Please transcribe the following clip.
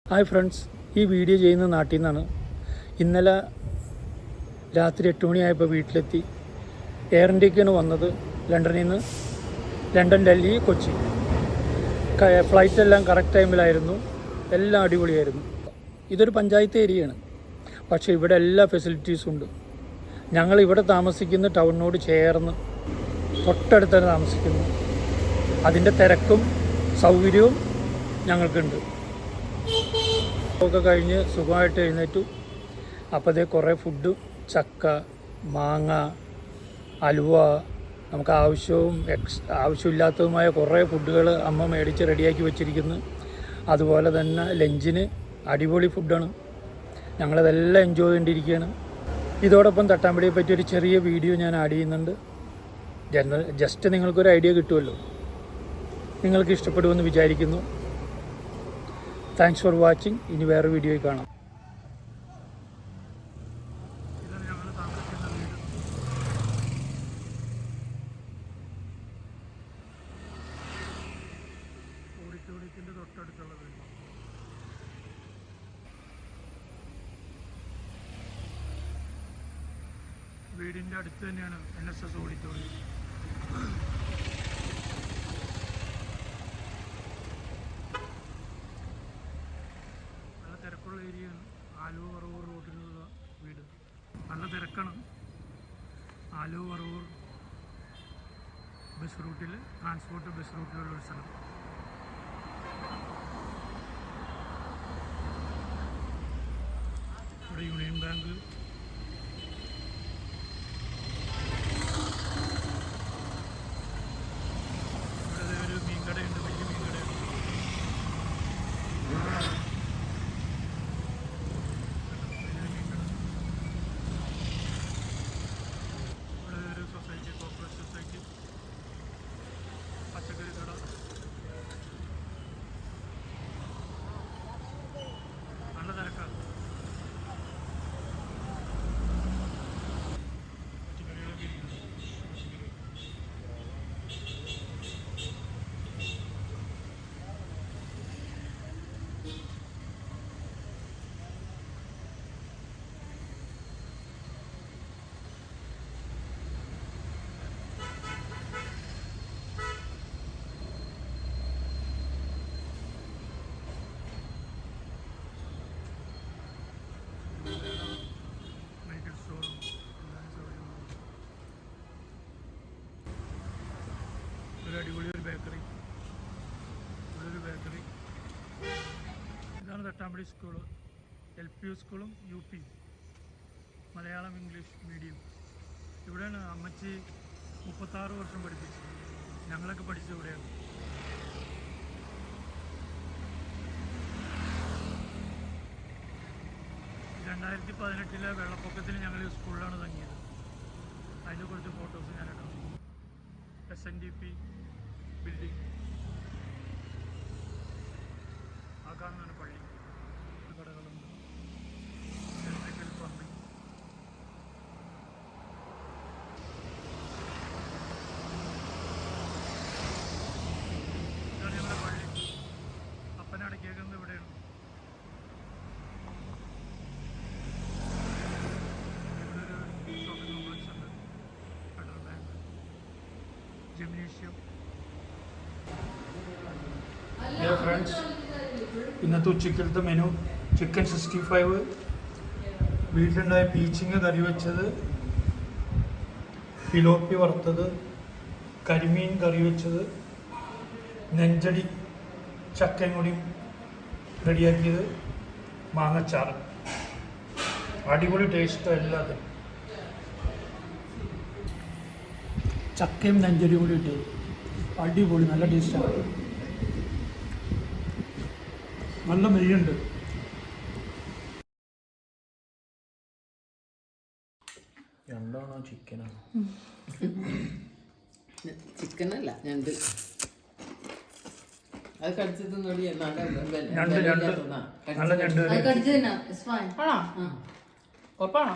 Hi friends, ഈ video ചെയ്യുന്ന നാട്ടിൽ നിന്നാണ്. ഇന്നലെ രാത്രി 8 മണിയായപ്പോൾ വീട്ടിലെത്തി. എയർ ഇന്ത്യക്കാണ് വന്നത് ലണ്ടനിൽ നിന്ന്. ലണ്ടൻ, ഡൽഹി, കൊച്ചി. ഫ്ലൈറ്റെല്ലാം കറക്റ്റ് ടൈമിലായിരുന്നു. എല്ലാം അടിപൊളിയായിരുന്നു. ഇതൊരു പഞ്ചായത്ത് ഏരിയയാണ്, പക്ഷേ ഇവിടെ എല്ലാ ഫെസിലിറ്റീസും ഉണ്ട്. ഞങ്ങളിവിടെ താമസിക്കുന്ന ടൗണിനോട് ചേർന്ന് തൊട്ടടുത്താണ് താമസിക്കുന്നത്. അതിൻ്റെ തിരക്കും സൗകര്യവും ഞങ്ങൾക്കുണ്ട്. ഒക്കെ കഴിഞ്ഞ് സുഖമായിട്ട് എഴുന്നേറ്റു. അപ്പോഴത്തേ കുറേ ഫുഡ്, ചക്ക, മാങ്ങ, അലുവ, നമുക്ക് ആവശ്യമില്ലാത്തതുമായ കുറേ ഫുഡുകൾ അമ്മ മേടിച്ച് റെഡിയാക്കി വെച്ചിരിക്കുന്നു. അതുപോലെ തന്നെ ലഞ്ചിന് അടിപൊളി ഫുഡാണ്. ഞങ്ങളതെല്ലാം എൻജോയ് ചെയ്യേണ്ടിയിരിക്കുകയാണ്. ഇതോടൊപ്പം തട്ടാമ്പടിയെ പറ്റി ഒരു ചെറിയ വീഡിയോ ഞാൻ ആഡ് ചെയ്യുന്നുണ്ട്. ജസ്റ്റ് നിങ്ങൾക്കൊരു ഐഡിയ കിട്ടുമല്ലോ. നിങ്ങൾക്ക് ഇഷ്ടപ്പെടുമെന്ന് വിചാരിക്കുന്നു. Thanks for watching. ഇനി വേറെ വീഡിയോയിൽ കാണാം. ഇതാണ് ഞങ്ങൾ താമസിക്കുന്ന വീട്. ഓഡിറ്റോറിയത്തിൻ്റെ തൊട്ടടുത്തുള്ള വീട്. വീടിൻ്റെ അടുത്ത് തന്നെയാണ് NSS ഓഡിറ്റോറിയം. തിരക്കുള്ള ഏരിയയാണ്. ആലുവ വറവൂർ റോഡിലുള്ള വീട്. നല്ല തിരക്കാണ്. ആലുവ വറവൂർ ബസ് റൂട്ടിൽ, ട്രാൻസ്പോർട്ട് ബസ് റൂട്ടിലുള്ളൊരു സ്ഥലം. ഇവിടെ യൂണിയൻ ബാങ്ക്, ഇവിടെ ഒരു മീൻകടയുണ്ട്, വലിയ മീൻകടയുണ്ട്. പച്ചക്കറി കട, നല്ല തിരക്കാണ്. പച്ചക്കറികളൊക്കെ ഇരിക്കുന്നു. ഒരു അടിപൊളി ഒരു ബേക്കറി. ഇതാണ് തട്ടാമ്പടി സ്കൂള്. LP സ്കൂളും UP, മലയാളം ഇംഗ്ലീഷ് മീഡിയം. ഇവിടെയാണ് അമ്മച്ചി 36 വർഷം പഠിപ്പിച്ചത്. ഞങ്ങളൊക്കെ പഠിച്ചത് ഇവിടെയാണ്. ഈ 2018 വെള്ളപ്പൊക്കത്തിൽ ഞങ്ങൾ ഈ സ്കൂളിലാണ് തങ്ങിയത്. അതിൻ്റെ കുറച്ച് ഫോട്ടോസ് ഞാനിടാം. SNDP ബിൽഡിംഗ്, ആ കാണുന്നതാണ് പള്ളി. കടകളുണ്ട്, ഇലക്ട്രിക്കൽ പ്ലംബിംഗ്. ഇതാണ് ഞങ്ങളുടെ പള്ളി. അപ്പനടക്കിയേക്കുന്നത് ഇവിടെയാണ്. ഇവിടെ ഒരു ഷോപ്പിംഗ് കോംപ്ലക്സ് ഉണ്ട്, ഫെഡറൽ ബാങ്ക്, ജിംനേഷ്യം. ഫ്രണ്ട്സ്, ഇന്നത്തെ ഉച്ചക്കലത്തെ മെനു: ചിക്കൻ 65, വീട്ടിലുണ്ടായ പീച്ചിങ് കറി വെച്ചത്, പിലോപ്പി വറുത്തത്, കരിമീൻ കറി വെച്ചത്, നെഞ്ചടി ചക്കയും കൂടി റെഡിയാക്കിയത്, മാങ്ങച്ചാറ്. അടിപൊളി ടേസ്റ്റ് എല്ലാതും. ചക്കയും നെഞ്ചടിയും കൂടി ഇട്ടത് അടിപൊളി, നല്ല ടേസ്റ്റാണ്. നല്ല നെയ്യുണ്ട്. രണ്ടാണോ ചിക്കനാണോ? ചിക്കനല്ല, ഞണ്ട്. അത് കടിച്ചത് ഞണ്ട് നല്ല ഞണ്ട്. കുഴപ്പമാണോ?